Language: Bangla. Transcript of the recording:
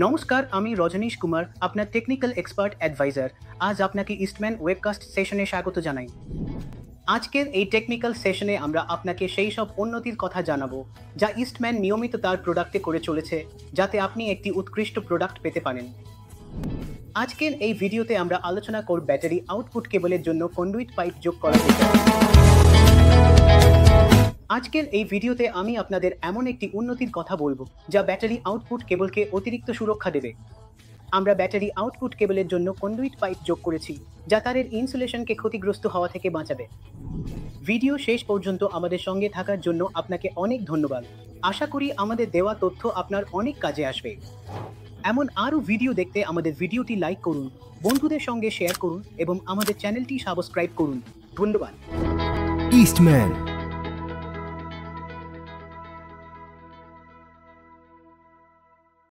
নমস্কার, আমি রজনীশ কুমার, আপনার টেকনিক্যাল এক্সপার্ট অ্যাডভাইজার। আজ আপনাকে ইস্টম্যান ওয়েবকাস্ট সেশনে স্বাগত জানাই। আজকের এই টেকনিক্যাল সেশনে আমরা আপনাকে সেই সব উন্নতির কথা জানাবো যা ইস্টম্যান নিয়মিত তার প্রোডাক্টে করে চলেছে, যাতে আপনি একটি উৎকৃষ্ট প্রোডাক্ট পেতে পারেন। আজকের এই ভিডিওতে আমরা আলোচনা করব ব্যাটারি আউটপুট কেবলের জন্য কন্ডুইট পাইপ যোগ করা বিষয়। আজকের এই ভিডিওতে আমি আপনাদের এমন একটি উন্নতির কথা বলবো যা ব্যাটারি আউটপুট কেবলকে অতিরিক্ত সুরক্ষা দেবে। আমরা ব্যাটারি আউটপুট কেবলের জন্য কন্ডুইট পাইপ যোগ করেছি, যা তারের ইনসুলেশনকে ক্ষতিগ্রস্ত হওয়া থেকে বাঁচাবে। ভিডিও শেষ পর্যন্ত আমাদের সঙ্গে থাকার জন্য আপনাকে অনেক ধন্যবাদ। আশা করি আমাদের দেওয়া তথ্য আপনার অনেক কাজে আসবে। এমন আরও ভিডিও দেখতে আমাদের ভিডিওটি লাইক করুন, বন্ধুদের সঙ্গে শেয়ার করুন এবং আমাদের চ্যানেলটি সাবস্ক্রাইব করুন। ধন্যবাদ। ইস্টম্যান